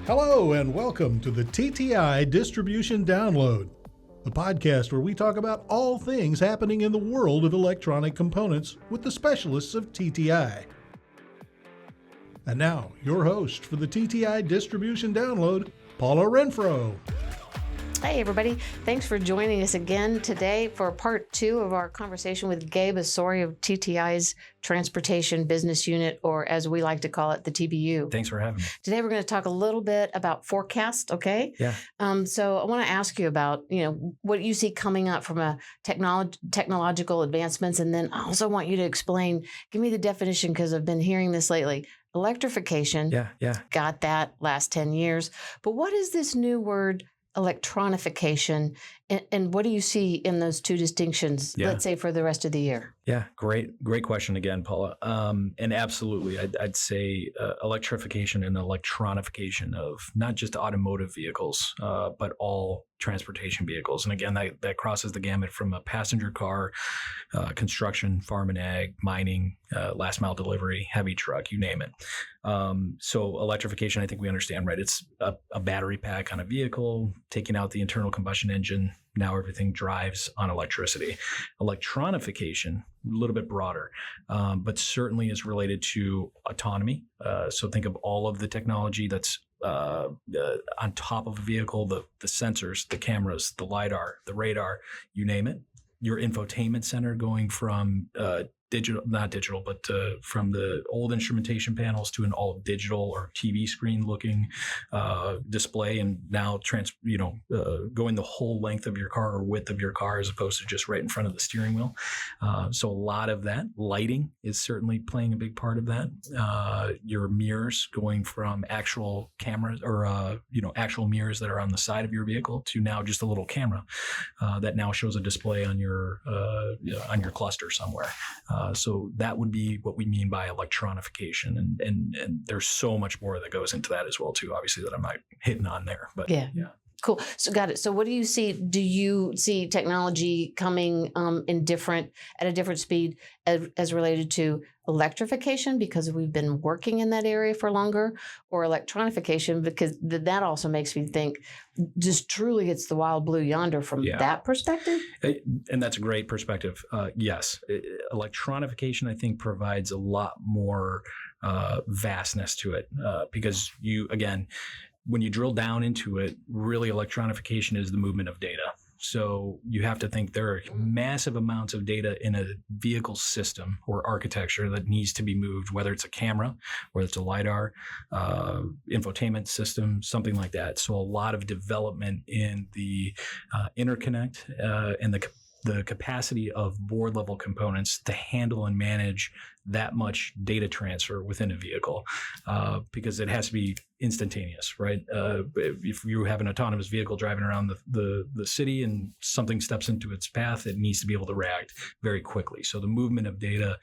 Hello and welcome to the TTI Distribution Download, the podcast where we talk about all things happening in the world of electronic components with the specialists of TTI. And now, your host for the TTI Distribution Download, Paula Renfro. Hey everybody, thanks for joining us again today for part 2 of our conversation with Gabe Asori of TTI's Transportation Business Unit, or as we like to call it, the TBU. Thanks for having me. Today we're going to talk a little bit about forecast, okay? Yeah. So I want to ask you about, what you see coming up from a technological advancements, and then I also want you to explain, give me the definition because I've been hearing this lately. Electrification. Yeah. Got that last 10 years. But what is this new word? Electronification, and what do you see in those two distinctions, let's say, for the rest of the year? Yeah, great question again, Paula. And absolutely, I'd say electrification and electronification of not just automotive vehicles, but all transportation vehicles. And again, that crosses the gamut from a passenger car, construction, farm and ag, mining, last mile delivery, heavy truck, you name it. So electrification, I think we understand, right? It's a battery pack on a vehicle, taking out the internal combustion engine. Now everything drives on electricity. Electronification, a little bit broader, but certainly is related to autonomy. So think of all of the technology that's on top of a vehicle, the sensors, the cameras, the LiDAR, the radar, you name it. Your infotainment center going from from the old instrumentation panels to an all digital or TV screen looking display, and now going the whole length of your car or width of your car as opposed to just right in front of the steering wheel. So a lot of that. Lighting is certainly playing a big part of that. Your mirrors going from actual cameras or actual mirrors that are on the side of your vehicle to now just a little camera that now shows a display on your cluster somewhere. So that would be what we mean by electronification, and there's so much more that goes into that as well too. Obviously, that I'm not hitting on there, but yeah. Cool. So got it. So what do you see? Do you see technology coming at a different speed as related to electrification because we've been working in that area for longer, or electronification because that also makes me think just truly it's the wild blue yonder from that perspective? And that's a great perspective. Yes. Electronification, I think, provides a lot more vastness to it because when you drill down into it, really electronification is the movement of data. So you have to think there are massive amounts of data in a vehicle system or architecture that needs to be moved, whether it's a camera, whether it's a LiDAR, infotainment system, something like that. So a lot of development in the interconnect and the capacity of board level components to handle and manage that much data transfer within a vehicle because it has to be instantaneous, right? If you have an autonomous vehicle driving around the city and something steps into its path, it needs to be able to react very quickly. So the movement of data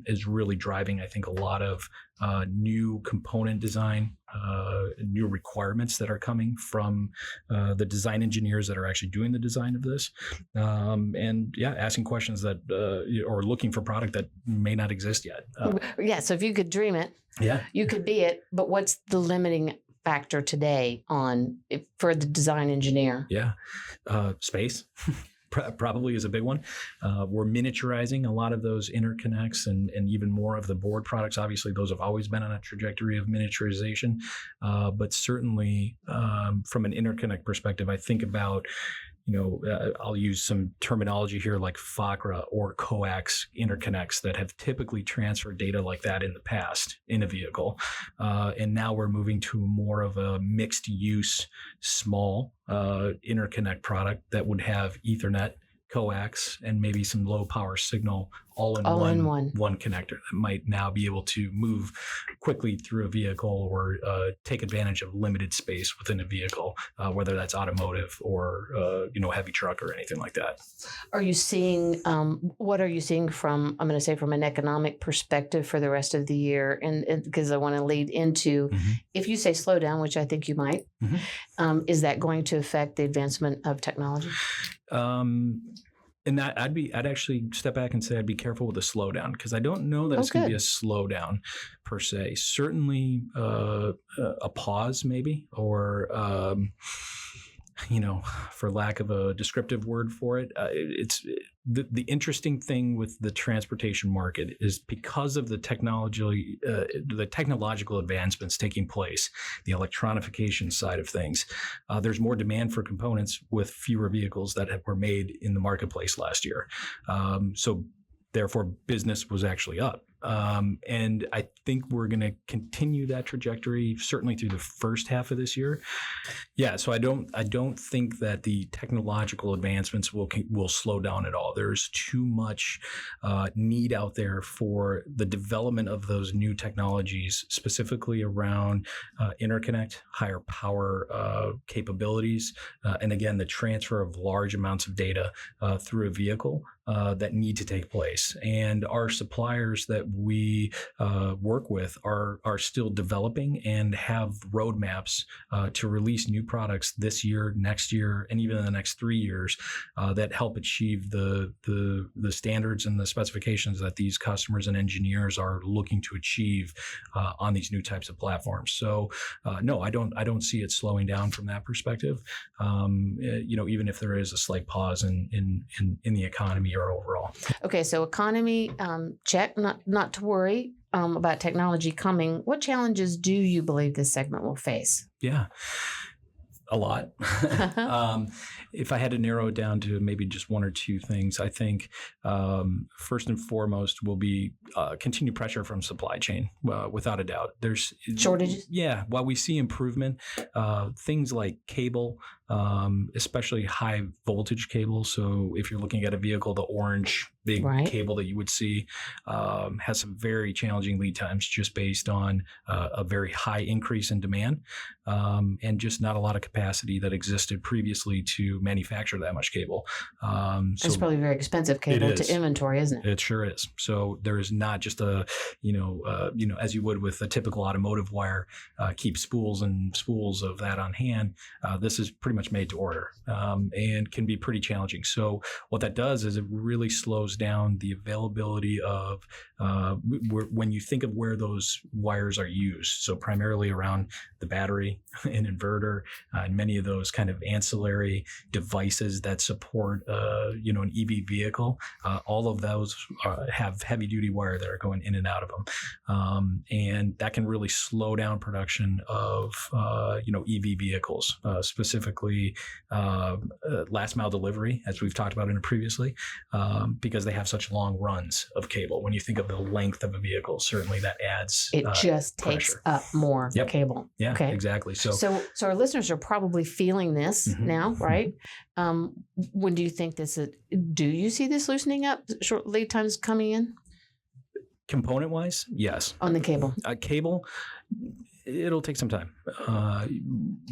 is really driving, I think, a lot of new component design, new requirements that are coming from the design engineers that are actually doing the design of this. Asking questions that or looking for product that may not exist yet. So if you could dream it, you could be it. But what's the limiting factor today for the design engineer? Space. Probably is a big one. We're miniaturizing a lot of those interconnects and even more of the board products. Obviously, those have always been on a trajectory of miniaturization. But certainly from an interconnect perspective, I think about, I'll use some terminology here like FACRA or coax interconnects that have typically transferred data like that in the past in a vehicle. And now we're moving to more of a mixed use, small interconnect product that would have Ethernet, coax, and maybe some low power signal all in one connector that might now be able to move quickly through a vehicle or take advantage of limited space within a vehicle, whether that's automotive or heavy truck or anything like that. Are you seeing what are you seeing from an economic perspective for the rest of the year? And because I want to lead into if you say slow down, which I think you might, Mm-hmm. Is that going to affect the advancement of technology? In And that I'd actually step back and say I'd be careful with a slowdown, because I don't know that it's going to be a slowdown per se. Certainly a pause maybe, or for lack of a descriptive word for it, it's the interesting thing with the transportation market is because of the technological advancements taking place, the electronification side of things, there's more demand for components with fewer vehicles that were made in the marketplace last year. So therefore, business was actually up. And I think we're going to continue that trajectory certainly through the first half of this year. Yeah, so I don't think that the technological advancements will slow down at all. There's too much need out there for the development of those new technologies, specifically around interconnect, higher power capabilities, and again, the transfer of large amounts of data through a vehicle that need to take place. And our suppliers that we work with are still developing and have roadmaps to release new products this year, next year, and even in the next 3 years that help achieve the standards and the specifications that these customers and engineers are looking to achieve on these new types of platforms. So no, I don't see it slowing down from that perspective. Even if there is a slight pause in the economy or overall. Okay, so economy, check, not to worry about technology coming. What challenges do you believe this segment will face? Yeah, a lot. If I had to narrow it down to maybe just one or two things, I think first and foremost will be continued pressure from supply chain, without a doubt. There's shortages? Yeah, while we see improvement, things like cable, especially high voltage cable. So if you're looking at a vehicle, the orange big cable that you would see has some very challenging lead times just based on a very high increase in demand and just not a lot of capacity that existed previously to manufacture that much cable. It's probably very expensive cable to inventory, isn't it? It sure is. So there is not just as you would with a typical automotive wire, keep spools and spools of that on hand. This is pretty much made to order and can be pretty challenging. So what that does is it really slows down the availability of when you think of where those wires are used. So primarily around the battery and inverter and many of those kind of ancillary devices that support an EV vehicle. All of those have heavy duty wire that are going in and out of them. And that can really slow down production of EV vehicles, specifically last mile delivery, as we've talked about in it previously, because they have such long runs of cable. When you think of the length of a vehicle, certainly that adds it just takes pressure. Up more cable. Yeah, okay. Exactly. So our listeners are probably feeling this now, right? When do you think do you see this loosening up, short lead times coming in? Component wise, yes. On the cable. Cable, it'll take some time.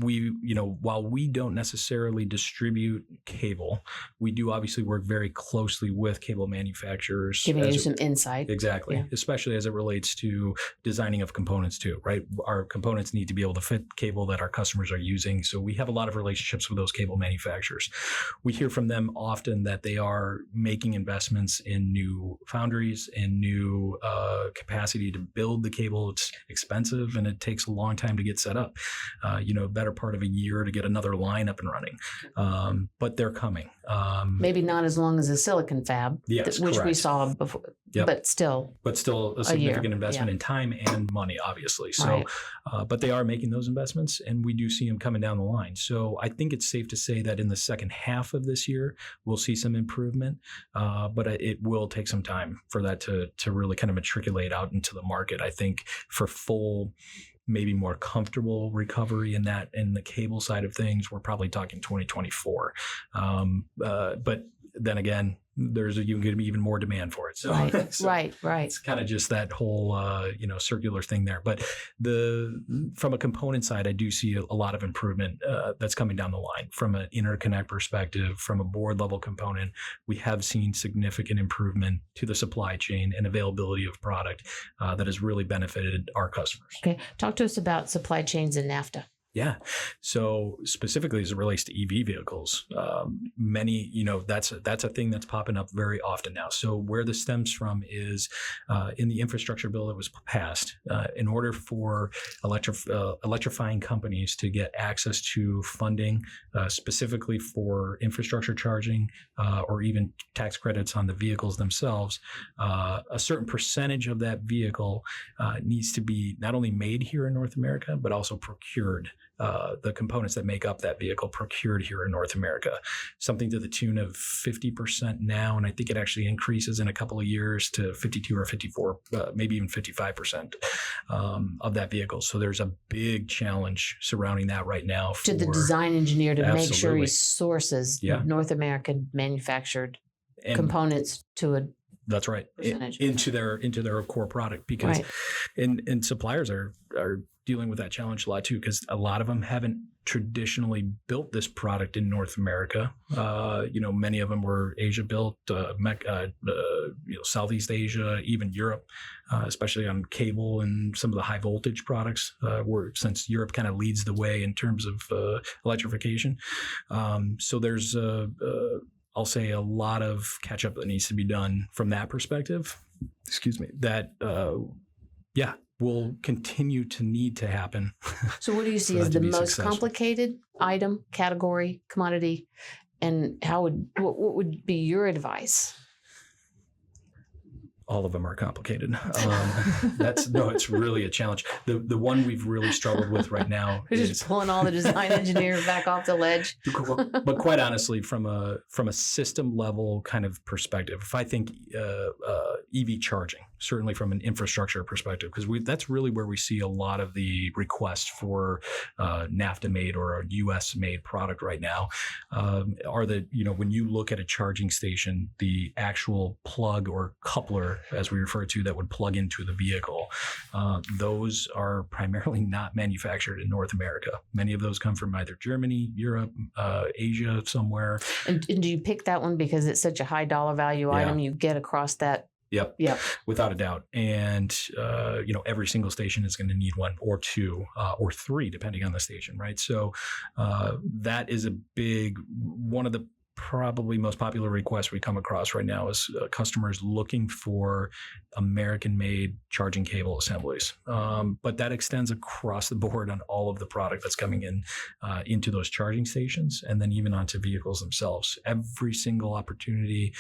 While we don't necessarily distribute cable, we do obviously work very closely with cable manufacturers. Giving you some insight. Exactly. Yeah. Especially as it relates to designing of components too, right? Our components need to be able to fit cable that our customers are using. So we have a lot of relationships with those cable manufacturers. We hear from them often that they are making investments in new foundries and new capacity to build the cable. It's expensive and it takes a long time to get set up, better part of a year to get another line up and running. But they're coming. Maybe not as long as a silicon fab, which correct. we saw before, but still a significant investment in time and money, obviously. So, but they are making those investments and we do see them coming down the line. So I think it's safe to say that in the second half of this year, we'll see some improvement, but it will take some time for that to really kind of matriculate out into the market. I think for full, maybe more comfortable recovery in the cable side of things, we're probably talking 2024. But then again, you can get even more demand for it. So, right. It's kind of just that whole, circular thing there. But from a component side, I do see a lot of improvement that's coming down the line from an interconnect perspective, from a board level component. We have seen significant improvement to the supply chain and availability of product that has really benefited our customers. Okay. Talk to us about supply chains and NAFTA. Yeah. So specifically as it relates to EV vehicles, many, that's a thing that's popping up very often now. So where this stems from is in the infrastructure bill that was passed, in order for electrifying companies to get access to funding, specifically for infrastructure charging or even tax credits on the vehicles themselves, a certain percentage of that vehicle needs to be not only made here in North America, but also procured. The components that make up that vehicle procured here in North America, something to the tune of 50% now. And I think it actually increases in a couple of years to 52 or 54, maybe even 55% of that vehicle. So there's a big challenge surrounding that right now. To the design engineer to make sure he Absolutely. sources North American manufactured And components to a that's right. percentage. Into their core product, because and suppliers are dealing with that challenge a lot too, because a lot of them haven't traditionally built this product in North America. Many of them were Asia built, Southeast Asia, even Europe, especially on cable and some of the high voltage products, since Europe kind of leads the way in terms of electrification. So there's I'll say a lot of catch up that needs to be done from that perspective. Excuse me. That will continue to need to happen. So what do you see as the most complicated item, category, commodity, and what would be your advice? All of them are complicated. It's really a challenge. The one we've really struggled with right now is just pulling all the design engineers back off the ledge. But quite honestly, from a system level kind of perspective, if I think EV charging, certainly from an infrastructure perspective, because that's really where we see a lot of the requests for NAFTA made or a US made product right now, when you look at a charging station, the actual plug or coupler, as we refer to, that would plug into the vehicle, those are primarily not manufactured in North America. Many of those come from either Germany, Europe, Asia, somewhere. And do you pick that one because it's such a high dollar value item you get across that? Yep. Without a doubt. And, every single station is going to need one or two or three, depending on the station, right? So that is one of the probably most popular requests we come across right now is customers looking for American-made charging cable assemblies. But that extends across the board on all of the product that's coming in into those charging stations, and then even onto vehicles themselves. Every single opportunity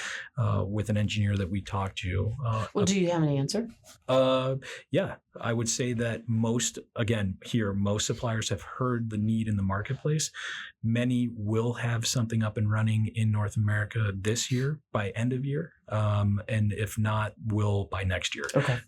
with an engineer that we talk to. Do you have an answer? Yeah, I would say that most suppliers have heard the need in the marketplace. Many will have something up and running in North America this year by end of year. And if not, will by next year. Okay.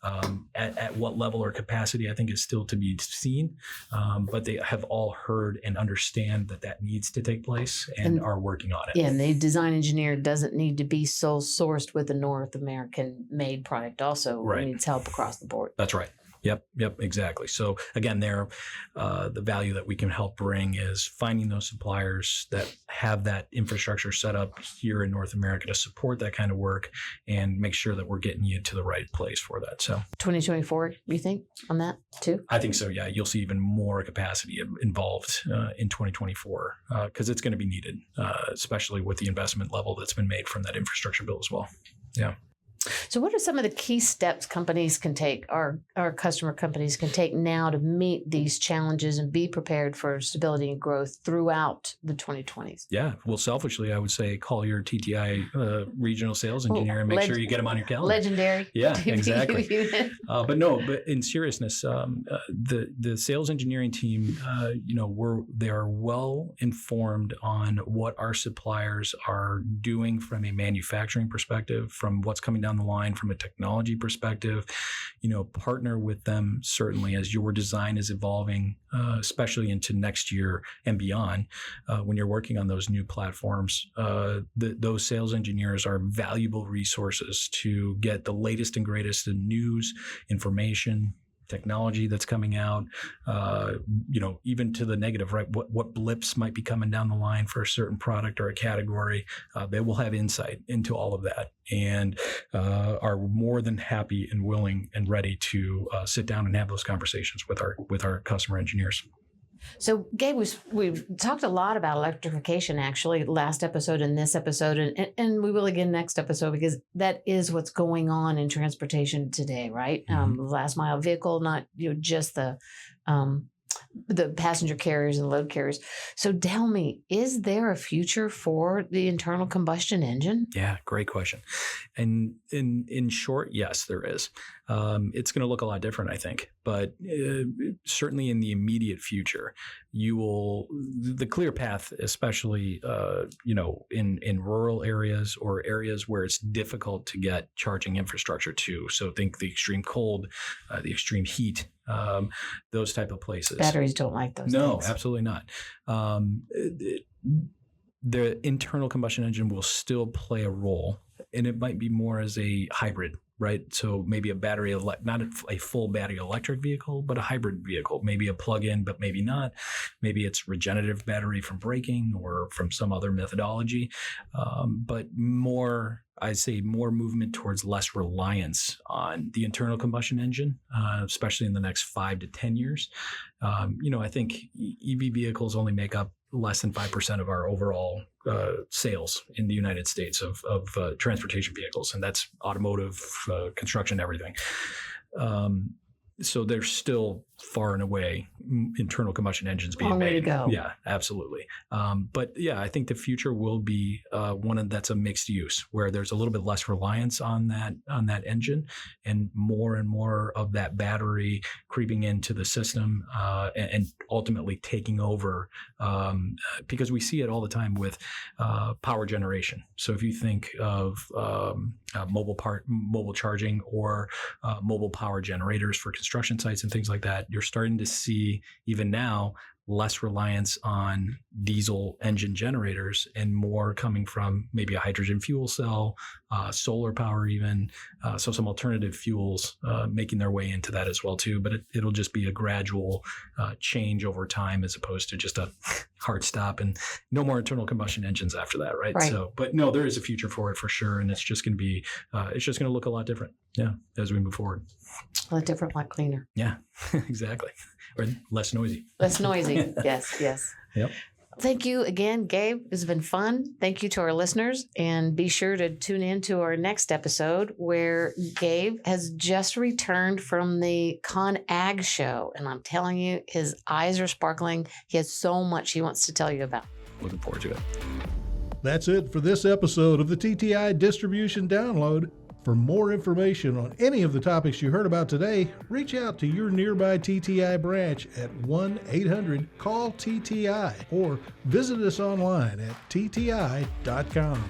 At what level or capacity, I think is still to be seen. But they have all heard and understand that needs to take place and are working on it. Yeah, and the design engineer doesn't need to be sole sourced with a North American made product. Also, needs help across the board. That's right. Yep, exactly. So again, the value that we can help bring is finding those suppliers that have that infrastructure set up here in North America to support that kind of work and make sure that we're getting you to the right place for that. So 2024, you think on that too? I think so. Yeah, you'll see even more capacity involved in 2024 because it's going to be needed, especially with the investment level that's been made from that infrastructure bill as well. Yeah. So what are some of the key steps companies can take, our customer companies can take now to meet these challenges and be prepared for stability and growth throughout the 2020s? Yeah. Well, selfishly, I would say call your TTI regional sales engineer and make sure you get them on your calendar. Legendary. Yeah, exactly. But in seriousness, the sales engineering team, they are well informed on what our suppliers are doing from a manufacturing perspective, from what's coming down the line from a technology perspective. Partner with them certainly as your design is evolving, especially into next year and beyond. When you're working on those new platforms, those sales engineers are valuable resources to get the latest and greatest in news, information, technology that's coming out, even to the negative, right? What blips might be coming down the line for a certain product or a category. They will have insight into all of that and are more than happy and willing and ready to sit down and have those conversations with our customer engineers. So, Gabe, we've talked a lot about electrification actually last episode and this episode, and we will again next episode, because that is what's going on in transportation today, right? Last mile vehicle, not just the passenger carriers and load carriers. So tell me, is there a future for the internal combustion engine? Yeah, great question. And in short, yes, there is. It's going to look a lot different, I think, but certainly in the immediate future, the clear path, especially in rural areas or areas where it's difficult to get charging infrastructure to. So think the extreme cold, the extreme heat, those type of places. Batteries don't like those. No, things. absolutely not. The internal combustion engine will still play a role, and it might be more as a hybrid, right? So maybe a battery, not a full battery electric vehicle, but a hybrid vehicle, maybe a plug-in, but maybe not. Maybe it's regenerative battery from braking or from some other methodology, but more, I'd say more movement towards less reliance on the internal combustion engine, especially in the next 5 to 10 years. I think EV vehicles only make up less than 5% of our overall sales in the United States of transportation vehicles, and that's automotive, construction, everything. So there's still far and away internal combustion engines being Long way made. to go. Yeah, absolutely. But yeah, I think the future will be one that's a mixed use, where there's a little bit less reliance on that engine, and more of that battery creeping into the system and ultimately taking over. Because we see it all the time with power generation. So if you think of mobile charging or mobile power generators for construction sites and things like that, you're starting to see even now less reliance on diesel engine generators and more coming from maybe a hydrogen fuel cell, solar power even. So some alternative fuels making their way into that as well too. But it'll just be a gradual change over time, as opposed to just a hard stop and no more internal combustion engines after that, right? So, but no, there is a future for it for sure, and it's just going to be, it's just going to look a lot different, as we move forward. A lot different, a lot cleaner. Yeah, exactly. Or less noisy. Less noisy. Yes. Yep. Thank you again, Gabe. It's been fun. Thank you to our listeners, and be sure to tune in to our next episode, where Gabe has just returned from the ConAg show, and I'm telling you, his eyes are sparkling. He has so much he wants to tell you about. Looking forward to it. That's it for this episode of the TTI Distribution Download. For more information on any of the topics you heard about today, reach out to your nearby TTI branch at 1-800-CALL-TTI or visit us online at tti.com.